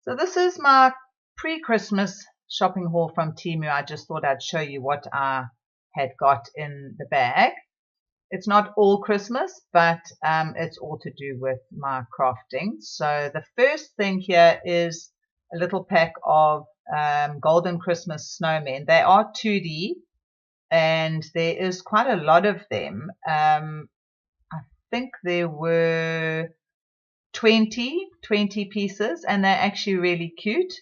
So this is my pre-Christmas shopping haul from Temu. I just thought I'd show you what I had got in the bag. It's not all Christmas, but it's all to do with my crafting. So the first thing here is a little pack of golden Christmas snowmen. They are 2D and there is quite a lot of them. I think there were 20 pieces and they're actually really cute.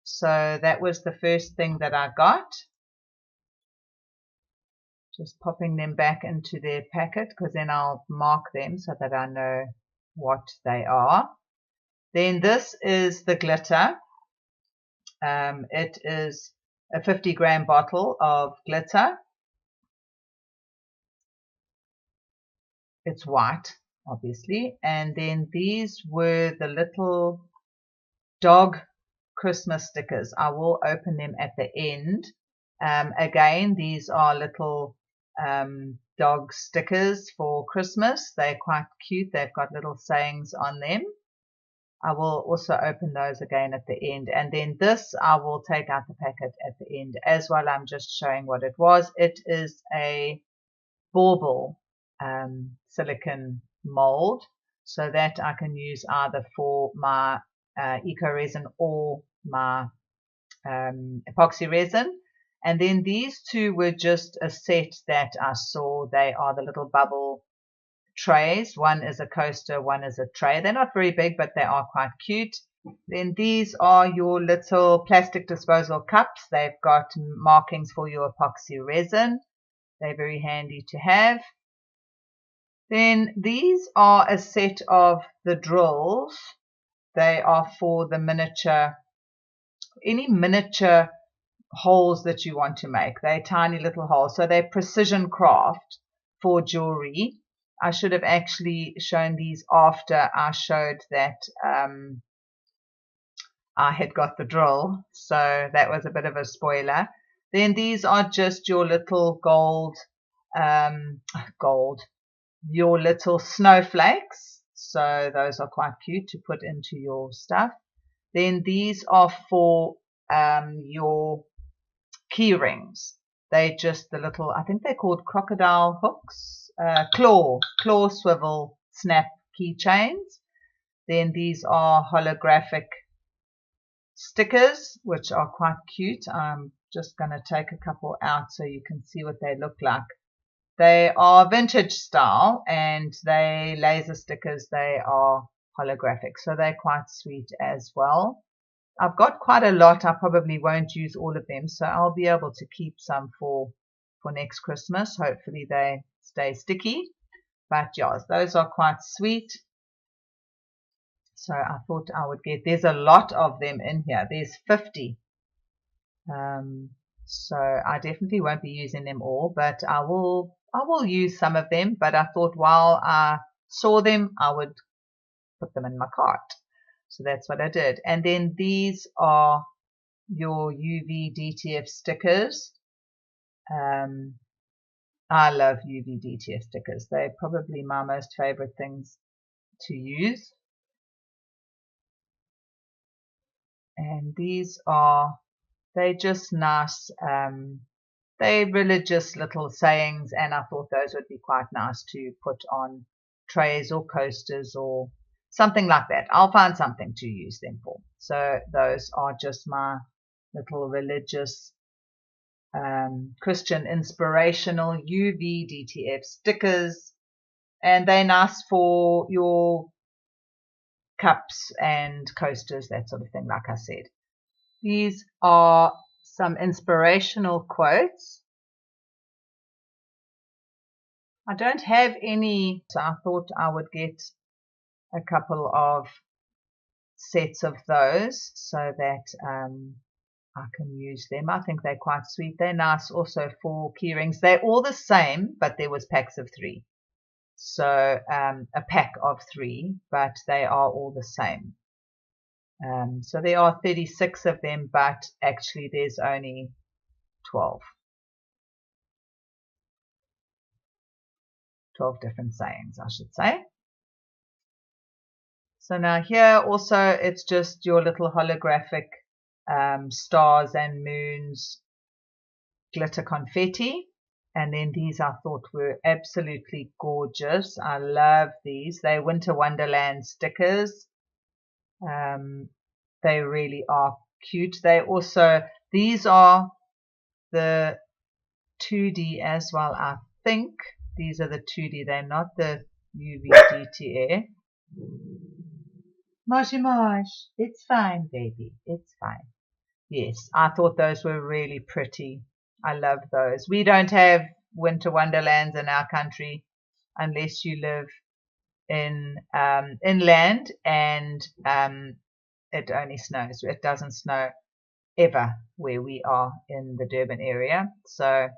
So that was the first thing that I got. Just popping them back into their packet because then I'll mark them so that I know what they are. Then this is the glitter. It is a 50-gram bottle of glitter. It's white, obviously. And then these were the little dog Christmas stickers. I will open them at the end. Again, these are little dog stickers for Christmas. They're quite cute. They've got little sayings on them. I will also open those again at the end. And then this, I will take out the packet at the end as well. I'm just showing what it was. It is a bauble silicone mold, so that I can use either for my eco resin or my epoxy resin. And then these two were just a set that I saw. They are the little bubble trays. One is a coaster, one is a tray. They're not very big, but they are quite cute. Then these are your little plastic disposal cups. They've got markings for your epoxy resin. They're very handy to have. Then these are a set of the drills. They are for the miniature, any miniature holes that you want to make. They're tiny little holes. So they're precision craft for jewelry. I should have actually shown these after I showed that I had got the drill. So that was a bit of a spoiler. Then these are just your little your little snowflakes. So those are quite cute to put into your stuff. Then these are for your key rings. They just the little, I think they're called crocodile hooks, claw swivel snap keychains. Then these are holographic stickers, which are quite cute. I'm just going to take a couple out so you can see what they look like. They are vintage style and they laser stickers. They are holographic, so they're quite sweet as well. I've got quite a lot. I probably won't use all of them, so I'll be able to keep some for next Christmas. Hopefully they stay sticky. But yes, those are quite sweet. So I thought I would get, there's a lot of them in here. There's 50. So I definitely won't be using them all, but I will use some of them. But I thought while I saw them, I would put them in my cart. So that's what I did. And then these are your UV DTF stickers. I love UV DTF stickers. They're probably my most favorite things to use. And these are, they're just nice. They're religious little sayings, and I thought those would be quite nice to put on trays or coasters or something like that. I'll find something to use them for. So those are just my little religious Christian inspirational UV DTF stickers, and they're nice for your cups and coasters, that sort of thing, like I said. These are some inspirational quotes. I don't have any, so I thought I would get a couple of sets of those so that I can use them. I think they're quite sweet. They're nice also for key rings. They're all the same, but there was packs of 3. So a pack of 3, but they are all the same. So there are 36 of them, but actually there's only 12. 12 different sayings, I should say. So now here also it's just your little holographic stars and moons, glitter confetti. And then these I thought were absolutely gorgeous. I love these. They're Winter Wonderland stickers. They really are cute. These are the 2D as well, I think. These are the 2D. They're not the UV DTA. Mosh, it's fine, baby. It's fine. Yes, I thought those were really pretty. I love those. We don't have winter wonderlands in our country unless you live in inland and it only snows. It doesn't snow ever where we are in the Durban area. So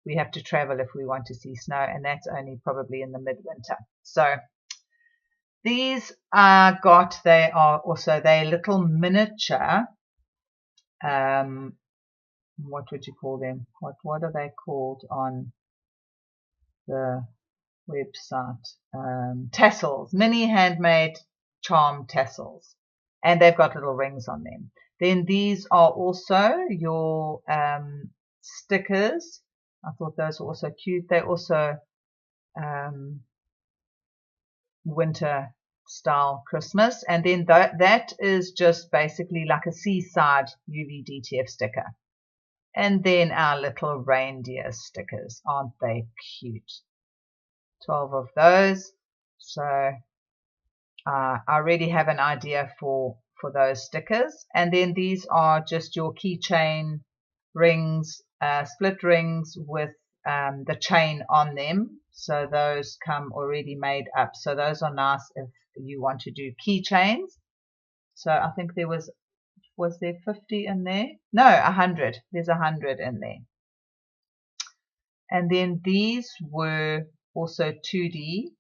we have to travel if we want to see snow, and that's only probably in the midwinter. So these they are also, they're little miniature, what would you call them? What are they called on the website? Tassels, mini handmade charm tassels. And they've got little rings on them. Then these are also your stickers. I thought those were also cute. They're also winter style Christmas. And then that is just basically like a seaside UV DTF sticker. And then our little reindeer stickers. Aren't they cute? 12 of those. So I already have an idea for those stickers. And then these are just your keychain rings, split rings with the chain on them. So those come already made up. So those are nice if you want to do keychains. So I think there was there 50 in there? No, 100. There's 100 in there. And then these were also 2D.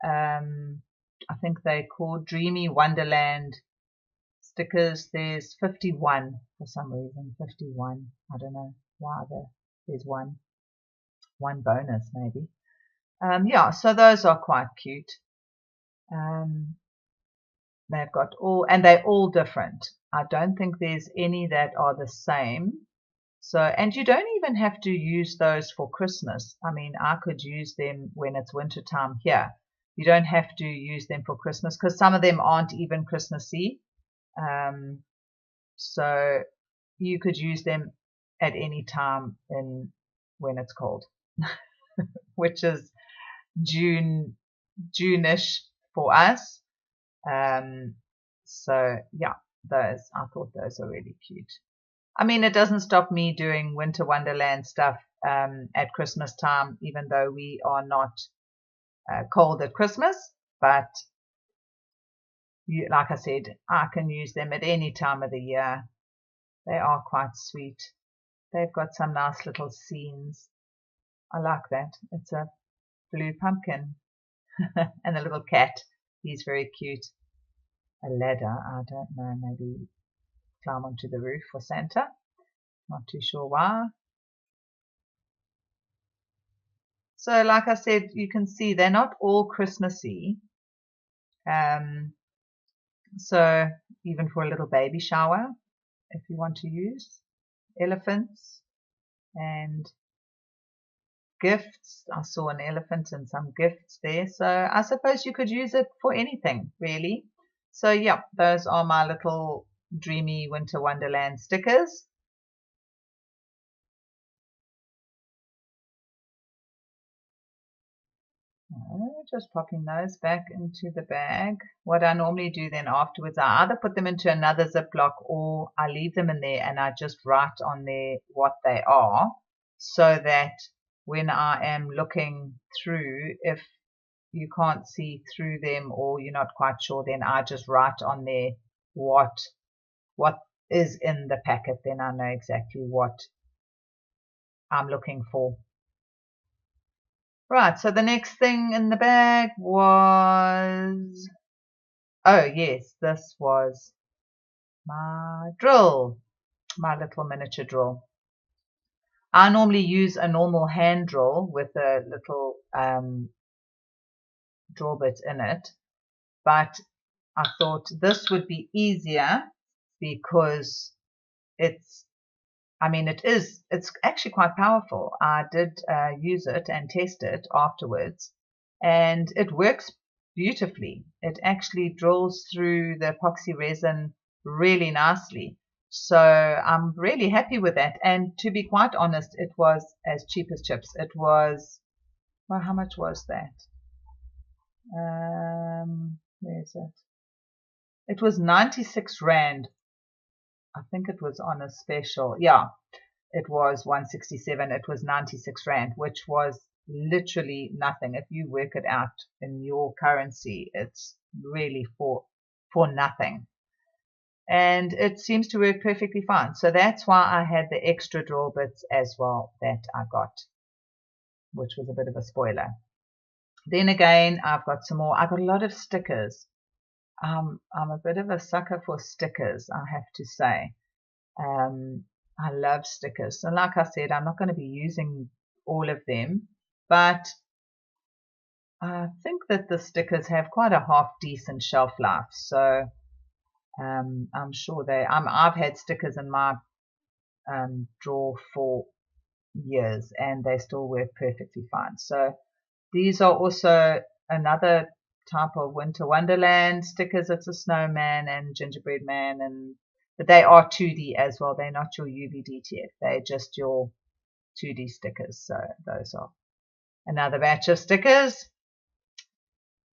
I think they're called Dreamy Wonderland stickers. There's 51 for some reason. 51. I don't know why there's one bonus maybe. Yeah, so those are quite cute. They've got they're all different. I don't think there's any that are the same. So, and you don't even have to use those for Christmas. I mean, I could use them when it's winter time here. You don't have to use them for Christmas because some of them aren't even Christmassy. So you could use them at any time when it's cold, which is June-ish for us. So yeah, I thought those are really cute. I mean, it doesn't stop me doing winter wonderland stuff at Christmas time, even though we are not cold at Christmas. But like I said, I can use them at any time of the year. They are quite sweet. They've got some nice little scenes. I like that. It's a blue pumpkin and a little cat. He's very cute. A ladder, I don't know, maybe climb onto the roof for Santa. Not too sure why. So like I said, you can see they're not all Christmassy. So even for a little baby shower, if you want to use elephants and gifts. I saw an elephant and some gifts there. So I suppose you could use it for anything, really. So yeah, those are my little dreamy winter wonderland stickers. Just popping those back into the bag. What I normally do then afterwards, I either put them into another Ziploc or I leave them in there and I just write on there what they are, so that when I am looking through, if you can't see through them or you're not quite sure, then I just write on there what is in the packet. Then I know exactly what I'm looking for. Right, so the next thing in the bag was, oh yes, this was my drill, my little miniature drill. I normally use a normal hand drill with a little drill bit in it, but I thought this would be easier because it's actually quite powerful. I did use it and test it afterwards, and it works beautifully. It actually drills through the epoxy resin really nicely. So I'm really happy with that. And to be quite honest, it was as cheap as chips. It was, well, how much was that? Where is it? It was 96 Rand. I think it was on a special. Yeah, it was 167. It was 96 Rand, which was literally nothing. If you work it out in your currency, it's really for nothing. And it seems to work perfectly fine. So that's why I had the extra draw bits as well that I got, which was a bit of a spoiler. Then again, I've got some more. I got a lot of stickers. I'm a bit of a sucker for stickers, I have to say. I love stickers. So like I said, I'm not going to be using all of them, but I think that the stickers have quite a half decent shelf life. So I'm sure I've had stickers in my drawer for years and they still work perfectly fine. So these are also another type of winter wonderland stickers. It's a snowman and gingerbread man, but they are 2D as well. They're not your UVDTF. They're just your 2D stickers. So those are another batch of stickers.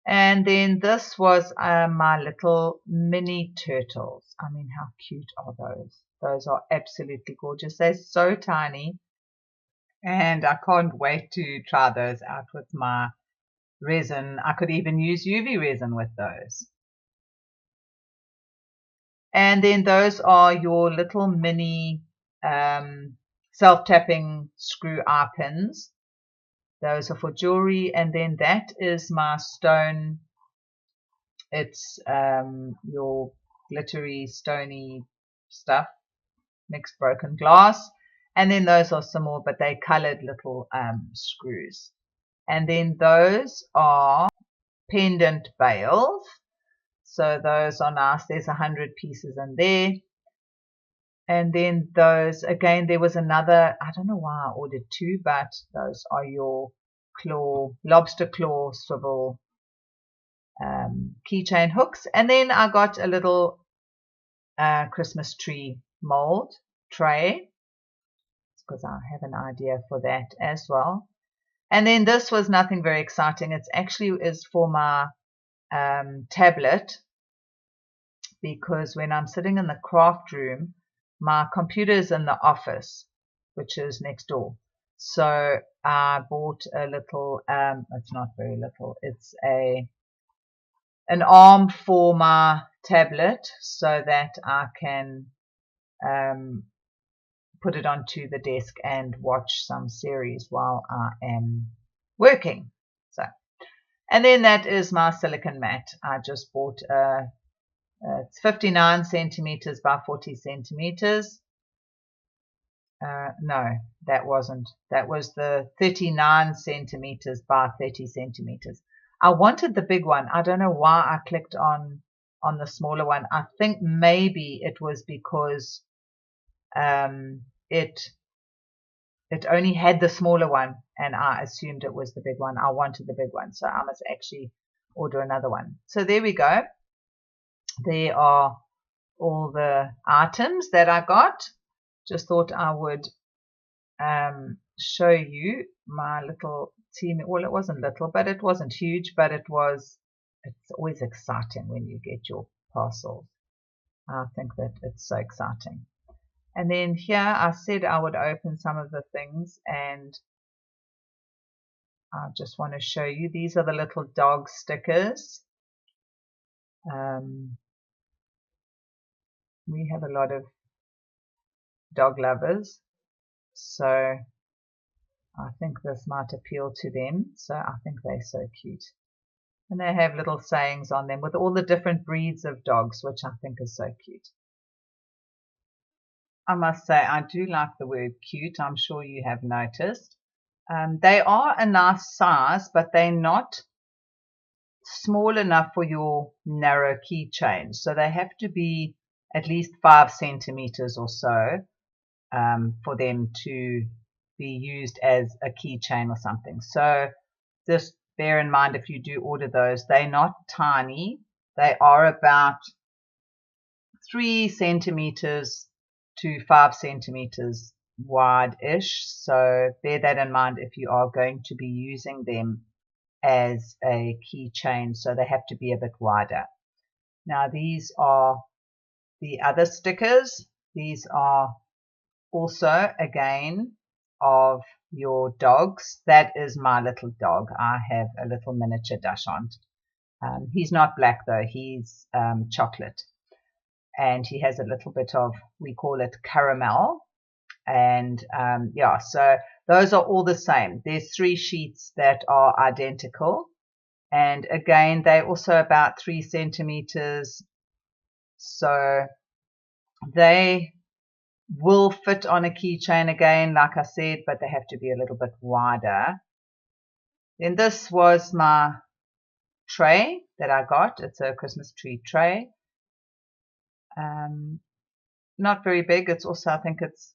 And then this was my little mini turtles. I mean, how cute are those? Those are absolutely gorgeous. They're so tiny. And I can't wait to try those out with my resin. I could even use UV resin with those. And then those are your little mini self-tapping screw eye pins. Those are for jewelry. And then that is my stone. It's your glittery, stony stuff, mixed broken glass. And then those are some more, but they colored little screws. And then those are pendant bales. So those are nice. There's 100 pieces in there. And then those, again, there was another, I don't know why I ordered two, but those are your lobster claw swivel keychain hooks. And then I got a little Christmas tree mold tray because I have an idea for that as well. And then this was nothing very exciting. It's actually is for my tablet, because when I'm sitting in the craft room, my computer is in the office, which is next door. So I bought a little, it's not very little, it's an arm for my tablet so that I can put it onto the desk and watch some series while I am working. So, and then that is my silicone mat. I just bought it's 59 centimeters by 40 centimeters. No, that wasn't. That was the 39 centimeters by 30 centimeters. I wanted the big one. I don't know why I clicked on the smaller one. I think maybe it was because it only had the smaller one, and I assumed it was the big one. I wanted the big one, so I must actually order another one. So there we go. There are all the items that I got. Just thought I would show you my little team. Well, it wasn't little, but it wasn't huge, but it's always exciting when you get your parcels. I think that it's so exciting. And then here I said I would open some of the things, and I just want to show you. These are the little dog stickers. We have a lot of dog lovers, so I think this might appeal to them. So I think they're so cute. And they have little sayings on them with all the different breeds of dogs, which I think is so cute. I must say, I do like the word cute. I'm sure you have noticed. They are a nice size, but they're not small enough for your narrow keychains. So they have to be at least 5 centimeters or so for them to be used as a keychain or something. So just bear in mind if you do order those, they're not tiny. They are about 3 centimeters to 5 centimeters wide-ish. So bear that in mind if you are going to be using them as a keychain. So they have to be a bit wider. Now these are the other stickers. These are also again of your dogs. That is my little dog. I have a little miniature dachshund. He's not black though, he's chocolate, and he has a little bit of, we call it caramel. And yeah, so those are all the same. There's 3 sheets that are identical, and again they're also about 3 centimeters, so they will fit on a keychain again, like I said, but they have to be a little bit wider. Then this was my tray that I got. It's a Christmas tree tray. Not very big. It's also, I think it's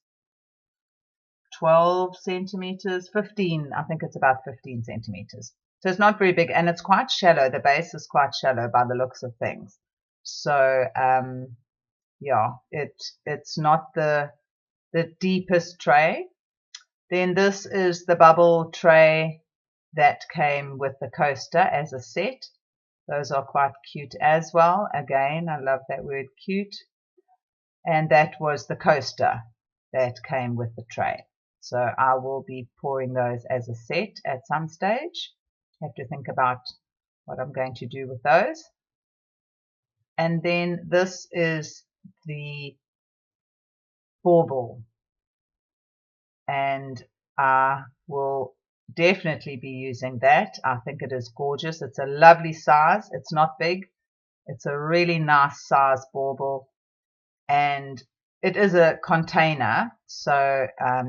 12 centimeters, 15. I think it's about 15 centimeters. So it's not very big, and it's quite shallow. The base is quite shallow by the looks of things. So yeah, it's not the deepest tray. Then this is the bubble tray that came with the coaster as a set. Those are quite cute as well. Again, I love that word, cute. And that was the coaster that came with the tray. So I will be pouring those as a set at some stage. I have to think about what I'm going to do with those. And then this is the bauble, and I will definitely be using that. I think it is gorgeous. It's a lovely size. It's not big. It's a really nice size bauble, and it is a container, so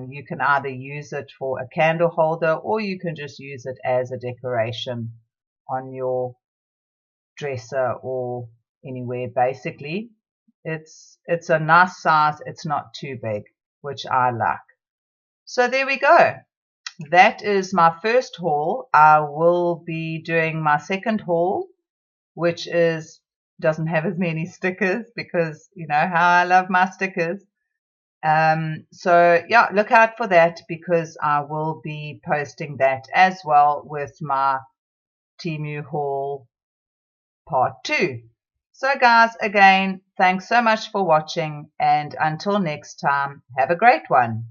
you can either use it for a candle holder, or you can just use it as a decoration on your dresser or anywhere. Basically, it's a nice size. It's not too big, which I like. So there we go. That is my first haul. I will be doing my second haul, which doesn't have as many stickers, because you know how I love my stickers. So yeah, look out for that, because I will be posting that as well with my TEMU haul part 2. So guys, again, thanks so much for watching, and until next time, have a great one.